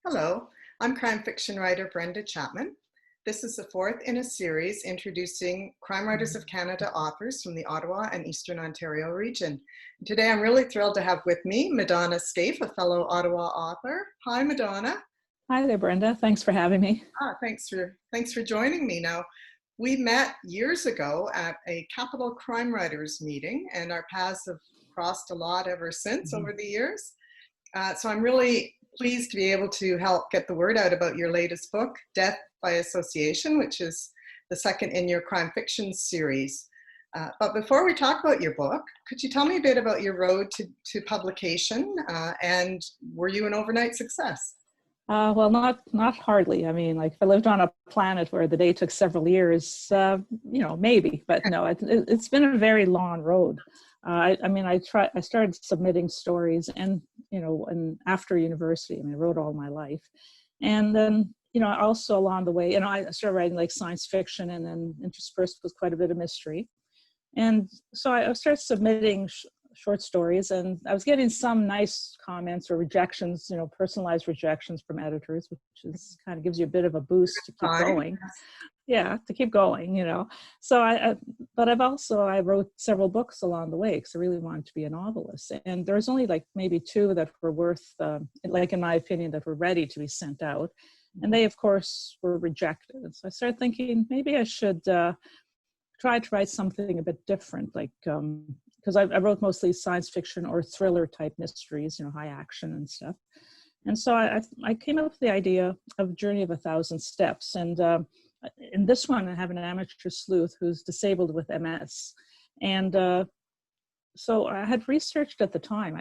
Hello, I'm crime fiction writer Brenda Chapman. This is the fourth in a series introducing Crime Writers of Canada authors from the Ottawa and Eastern Ontario region. Today I'm really thrilled to have with me Madona Skaff, a fellow Ottawa author. Hi, Madona. Hi there, Brenda. Thanks for having me. Thanks for joining me. Now, we met years ago at a Capital Crime Writers meeting, and our paths have crossed a lot ever since over the years. So I'm really pleased to be able to help get the word out about your latest book, Death by Association, which is the second in your crime fiction series. But before we talk about your book, could you tell me a bit about your road to publication, and were you an overnight success? Well, not hardly. I mean, like if I lived on a planet where the day took several years, maybe, but no, it's been a very long road. I started submitting stories and after university. I wrote all my life. And then, also along the way, I started writing like science fiction and then interspersed with quite a bit of mystery. And so I started submitting short stories, and I was getting some nice comments or rejections, personalized rejections from editors, which is kind of gives you a bit of a boost to keep going. Yeah, to keep going, So I wrote several books along the way because I really wanted to be a novelist. And there was only like maybe two that were worth, in my opinion, that were ready to be sent out. And they, of course, were rejected. And so I started thinking maybe I should try to write something a bit different, because I wrote mostly science fiction or thriller type mysteries, high action and stuff. And so I came up with the idea of Journey of 1,000 Steps. And in this one, I have an amateur sleuth who's disabled with MS. And so I had researched at the time,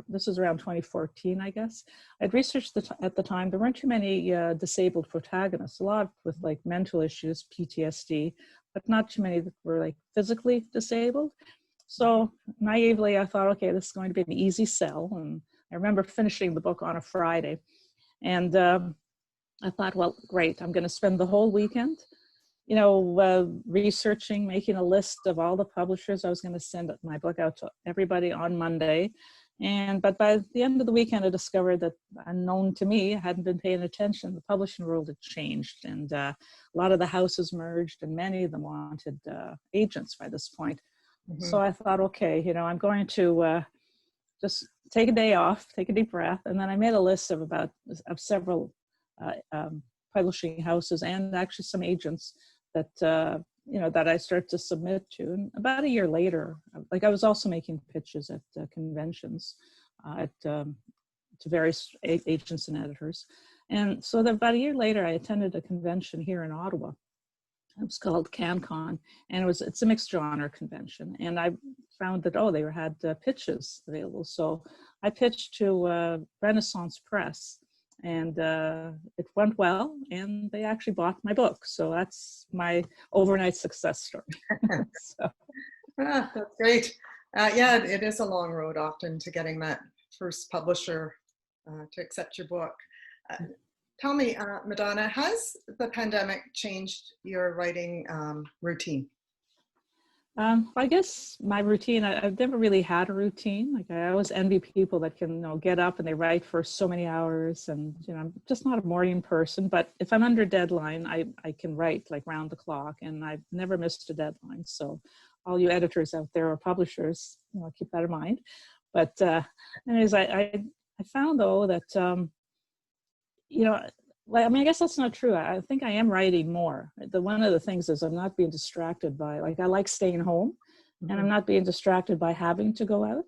this was around 2014, I guess. I'd researched at the time, there weren't too many disabled protagonists, a lot with like mental issues, PTSD, but not too many that were like physically disabled. So naively, I thought, okay, this is going to be an easy sell. And I remember finishing the book on a Friday. And I thought, well, great, I'm going to spend the whole weekend, researching, making a list of all the publishers. I was going to send my book out to everybody on Monday. But by the end of the weekend, I discovered that, unknown to me, I hadn't been paying attention. The publishing world had changed, and a lot of the houses merged, and many of them wanted agents by this point. Mm-hmm. So I thought, okay, I'm going to just take a day off, take a deep breath. And then I made a list of several publishing houses and actually some agents that, that I started to submit to. And about a year later, I was also making pitches at conventions to various agents and editors. And so about a year later, I attended a convention here in Ottawa. It was called CanCon, and it's a mixed genre convention. And I found that, they had pitches available. So I pitched to Renaissance Press, and it went well, and they actually bought my book. So that's my overnight success story. That's great. It is a long road often to getting that first publisher to accept your book. Tell me, Madona, has the pandemic changed your writing routine? I guess my routine, I've never really had a routine. I always envy people that can get up and they write for so many hours. And, I'm just not a morning person. But if I'm under deadline, I can write like round the clock. And I've never missed a deadline. So all you editors out there or publishers, keep that in mind. But anyways, I found, though, that I guess that's not true. I think I am writing more. One of the things is I'm not being distracted by, I like staying home, mm-hmm. and I'm not being distracted by having to go out.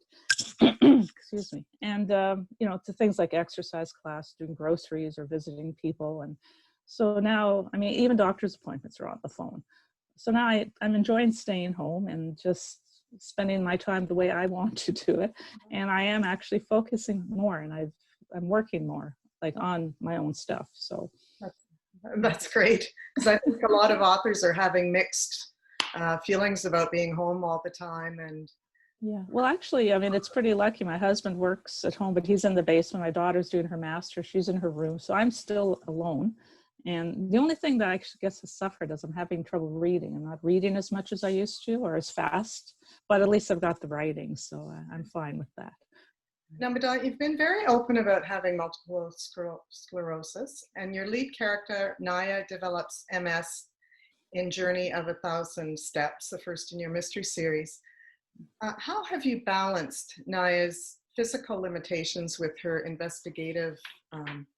Excuse me. And, to things like exercise class, doing groceries or visiting people. And so now, even doctor's appointments are on the phone. So now I'm enjoying staying home and just spending my time the way I want to do it. And I am actually focusing more, and I'm working more, on my own stuff. So that's great, because I think a lot of authors are having mixed feelings about being home all the time. And yeah, well, actually, it's pretty lucky. My husband works at home, but he's in the basement. My daughter's doing her master's. She's in her room. So I'm still alone. And the only thing that I guess has suffered is I'm having trouble reading. I'm not reading as much as I used to or as fast, but at least I've got the writing. So I'm fine with that. Now, Madonna, you've been very open about having multiple sclerosis, and your lead character, Naya, develops MS in Journey of 1,000 Steps, the first in your mystery series. How have you balanced Naya's physical limitations with her investigative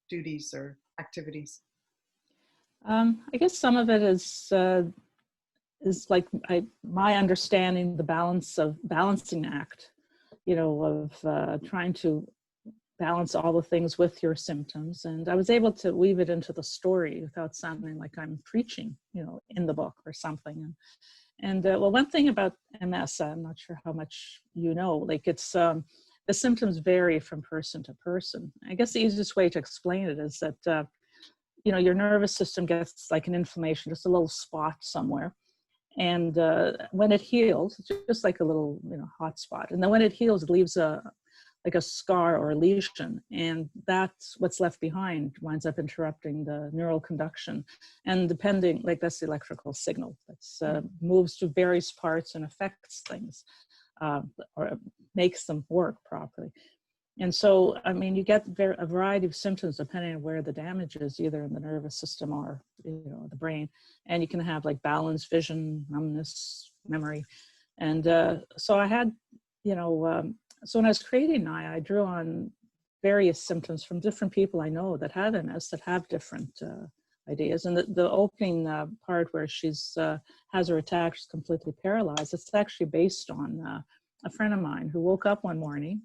duties or activities? I guess some of it is like my understanding the balancing act, you know, of trying to balance all the things with your symptoms. And I was able to weave it into the story without sounding like I'm preaching, you know, in the book or something. And well, one thing about MS, I'm not sure how much you know, like it's, the symptoms vary from person to person. I guess the easiest way to explain it is that, you know, your nervous system gets like an inflammation, just a little spot somewhere. And when it heals, it's just like a little, you know, hot spot. And then when it heals, it leaves like a scar or a lesion, and that's what's left behind winds up interrupting the neural conduction. And depending, like that's the electrical signal that moves to various parts and affects things, or makes them work properly. And so, I mean, you get a variety of symptoms depending on where the damage is, either in the nervous system or, you know, the brain. And you can have like balance, vision, numbness, memory. And so I had, you know, so when I was creating Naya, I drew on various symptoms from different people I know that have MS, that have different ideas. And the opening part where she's has her attack, she's completely paralyzed, it's actually based on a friend of mine who woke up one morning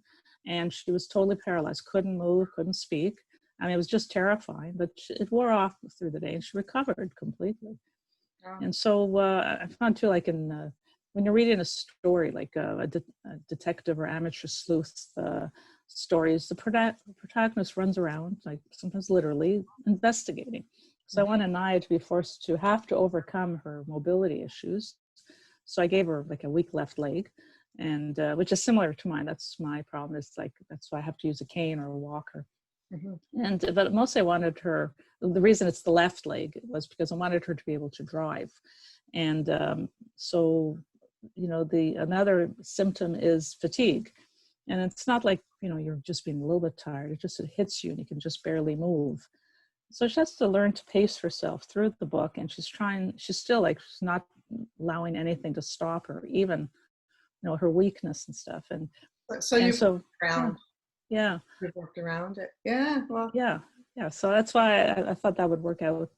and she was totally paralyzed, couldn't move, couldn't speak. I mean, it was just terrifying, but it wore off through the day and she recovered completely. Oh. And so I found too, like in, when you're reading a story, like a detective or amateur sleuth stories, the protagonist runs around, like sometimes literally, investigating. So I wanted Naya to be forced to have to overcome her mobility issues. So I gave her like a weak left leg, and which is similar to mine. That's my problem, is like, that's why I have to use a cane or a walker. Mm-hmm. And but mostly I wanted her, the reason it's the left leg was because I wanted her to be able to drive. And so, you know, another symptom is fatigue. And it's not like, you know, you're just being a little bit tired. It hits you and you can just barely move. So she has to learn to pace herself through the book. And she's still like, she's not allowing anything to stop her, even, you know, her weakness and stuff. And so around. Yeah. You worked around it. Yeah. Well. Yeah. Yeah. So that's why I thought that would work out.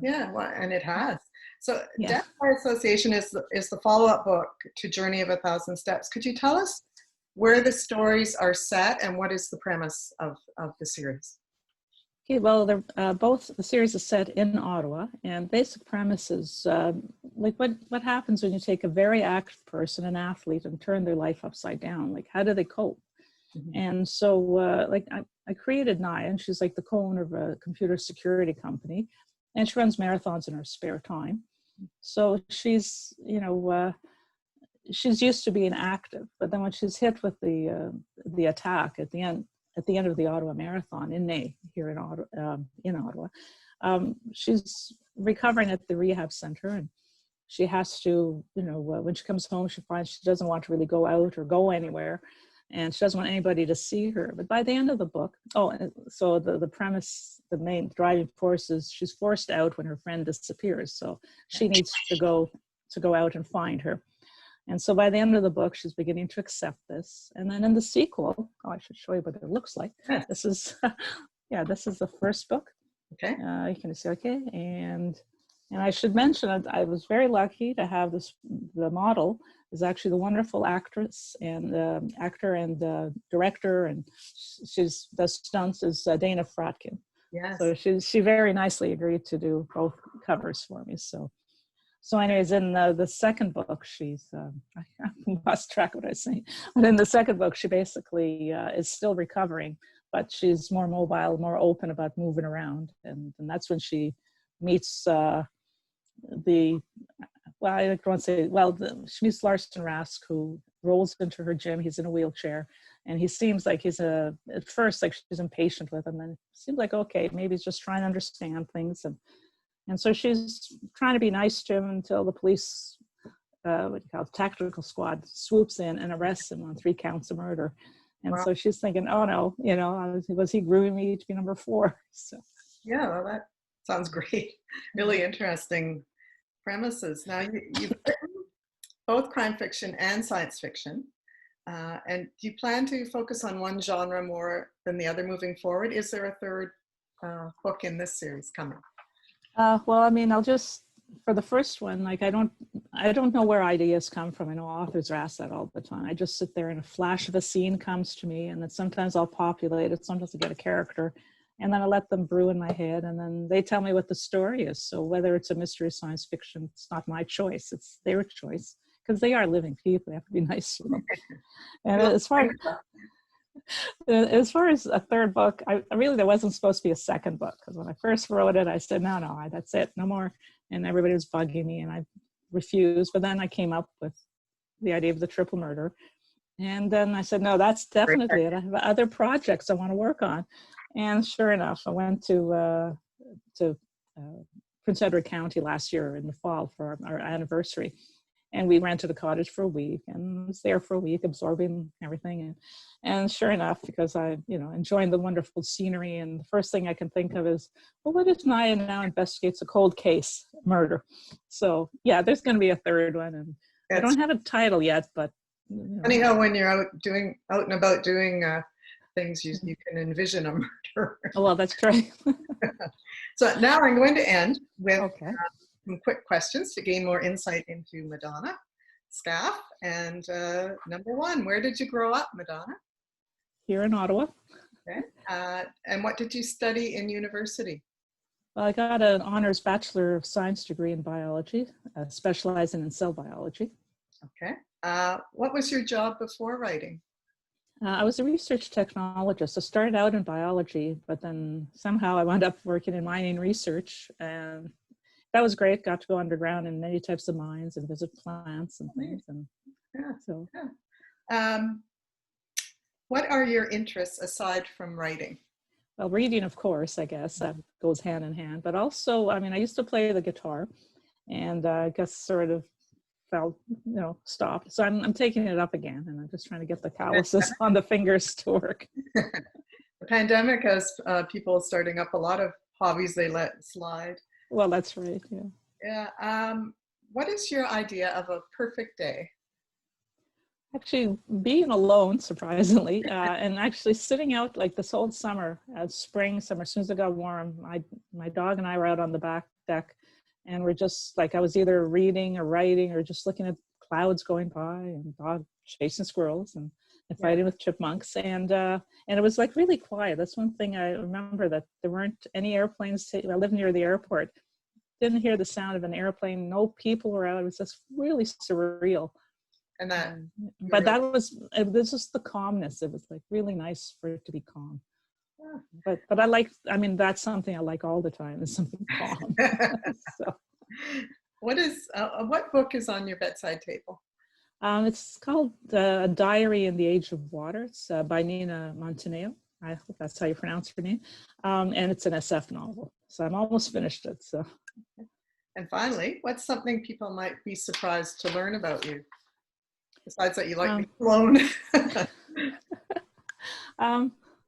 Yeah. Well, and it has. So Death by Association is the follow-up book to Journey of 1,000 Steps. Could you tell us where the stories are set and what is the premise of the series? Okay, well, they're both, the series is set in Ottawa, and basic premise is like what happens when you take a very active person, an athlete, and turn their life upside down? Like, how do they cope? Mm-hmm. And so like I created Naya, and she's like the co-owner of a computer security company, and she runs marathons in her spare time. So she's, you know, she's used to being active, but then when she's hit with the attack at the end of the Ottawa Marathon in May here in Ottawa, she's recovering at the rehab center, and she has to, you know, when she comes home, she finds she doesn't want to really go out or go anywhere, and she doesn't want anybody to see her. But by the end of the book, so the premise, the main driving force is she's forced out when her friend disappears, so she needs to go out and find her. And so by the end of the book, she's beginning to accept this. And then in the sequel, I should show you what it looks like. Yes. This is, this is the first book. Okay. You can see, okay. And I should mention that I was very lucky to have the model is actually the wonderful actress and actor and director, and she's the stunts is Dana Fratkin. Yes. So she very nicely agreed to do both covers for me. So anyways, in the second book, she's, I lost track of what I was saying, but in the second book, she basically is still recovering, but she's more mobile, more open about moving around. And that's when she meets she meets Larson Rask, who rolls into her gym. He's in a wheelchair, and he seems like he's at first, like she's impatient with him, and it seems like, okay, maybe he's just trying to understand things. And so she's trying to be nice to him until the police, tactical squad, swoops in and arrests him on 3 counts of murder. And Wow. so she's thinking, oh no, you know, was he grooming me to be number 4? So Yeah, well, that sounds great. Really interesting premises. Now, you've written both crime fiction and science fiction. And do you plan to focus on one genre more than the other moving forward? Is there a third book in this series coming? well, I mean, I'll just, for the first one, like I don't know where ideas come from. I know authors are asked that all the time. I just sit there and a flash of a scene comes to me, and then sometimes I'll populate it, sometimes I get a character, and then I let them brew in my head, and then they tell me what the story is. So whether it's a mystery or science fiction, it's not my choice, it's their choice, because they are living people. They have to be nice to them. And Well, as far as a third book, I really, there wasn't supposed to be a second book, because when I first wrote it, I said, no, that's it, no more. And everybody was bugging me, and I refused. But then I came up with the idea of the triple murder. And then I said, no, that's definitely it. I have other projects I want to work on. And sure enough, I went to Prince Edward County last year in the fall for our anniversary. And we rented a cottage for a week and was there for a week absorbing everything. And sure enough, because I, enjoying the wonderful scenery, and the first thing I can think of is, well, what if Naya now investigates a cold case murder? So yeah, there's going to be a third one, and I don't have a title yet, but. Funny how when you're out and about doing things, you can envision a murder. Oh, well, that's right. So now I'm going to end with Okay. some quick questions to gain more insight into Madona Skaff. And number 1, where did you grow up, Madona? Here in Ottawa. Okay. And what did you study in university? Well, I got an honors Bachelor of Science degree in biology, specializing in cell biology. Okay. What was your job before writing? I was a research technologist. I started out in biology, but then somehow I wound up working in mining research, and that was great. Got to go underground in many types of mines and visit plants and things. And yeah. So, yeah. What are your interests aside from writing? Well, reading, of course, I guess that goes hand in hand. But also, I mean, I used to play the guitar, and I guess sort of felt, stopped. So I'm taking it up again, and I'm just trying to get the calluses on the fingers to work. The pandemic has people starting up a lot of hobbies they let slide. Well, that's right. Yeah. Yeah. What is your idea of a perfect day? Actually, being alone, surprisingly, and actually sitting out like this whole summer, spring, summer, as soon as it got warm, my dog and I were out on the back deck, and we're just like, I was either reading or writing or just looking at clouds going by, and dog chasing squirrels and fighting with chipmunks, and it was like really quiet. That's one thing I remember, that there weren't any airplanes. I live near the airport. Didn't hear the sound of an airplane. No people were out. It was just really surreal. And that, but that was just the calmness. It was like really nice for it to be calm. Yeah. But I mean, that's something I like all the time, is something calm. So. What book is on your bedside table? It's called A Diary in the Age of Water. It's by Nina Montaneo. I hope that's how you pronounce her name. And it's an SF novel. So I'm almost finished it. So. And finally, what's something people might be surprised to learn about you? Besides that you like being alone.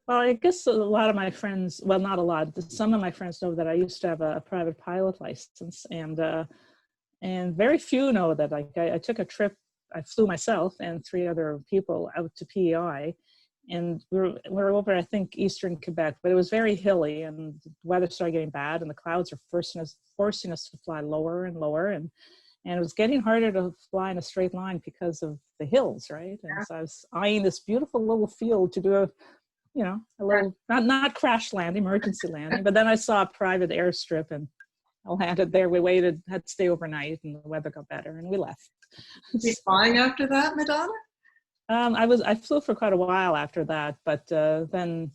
Well, I guess a lot of my friends, well, not a lot, some of my friends know that I used to have a private pilot license, and very few know that I took a trip. I flew myself and 3 other people out to PEI, and we're over, I think, eastern Quebec, but it was very hilly, and the weather started getting bad, and the clouds are forcing us to fly lower and lower, and it was getting harder to fly in a straight line because of the hills, right? And so I was eyeing this beautiful little field to do a little, not crash landing, emergency landing, but then I saw a private airstrip, and I landed there. We waited, had to stay overnight, and the weather got better, and we left. You flying after that, Madona? I flew for quite a while after that, but then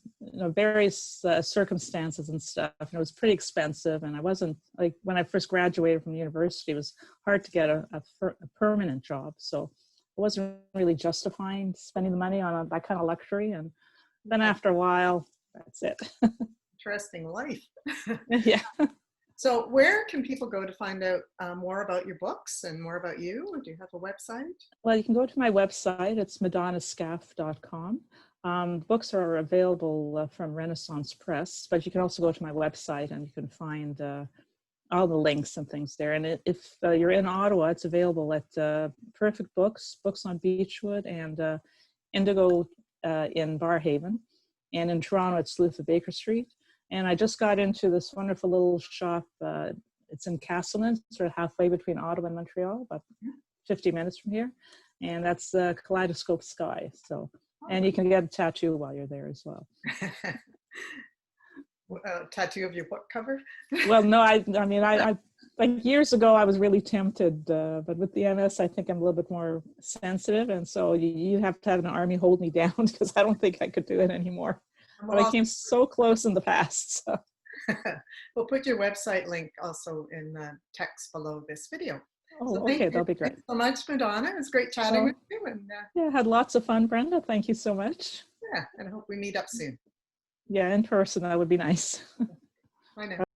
various circumstances and stuff, and it was pretty expensive, and I wasn't, like, when I first graduated from university, it was hard to get a permanent job, so I wasn't really justifying spending the money on that kind of luxury, and then after a while, that's it. Interesting life. Yeah. So where can people go to find out more about your books and more about you? Or do you have a website? Well, you can go to my website. It's MadonaSkaff.com. Books are available from Renaissance Press, but you can also go to my website and you can find all the links and things there. And if you're in Ottawa, it's available at Perfect Books, Books on Beechwood, and Indigo in Barhaven. And in Toronto, it's Sleuth of Baker Street. And I just got into this wonderful little shop. It's in Castleton, sort of halfway between Ottawa and Montreal, about 50 minutes from here. And that's Kaleidoscope Sky. So, and you can get a tattoo while you're there as well. Tattoo of your book cover? Well, no, I mean, I like years ago, I was really tempted, but with the MS, I think I'm a little bit more sensitive. And so you have to have an army hold me down because I don't think I could do it anymore. But I came so close in the past. So. We'll put your website link also in the text below this video. Oh, so okay, that'll be great. Thanks so much, Madonna. It was great chatting with you. And, yeah, had lots of fun, Brenda. Thank you so much. Yeah, and I hope we meet up soon. Yeah, in person, that would be nice. Bye now.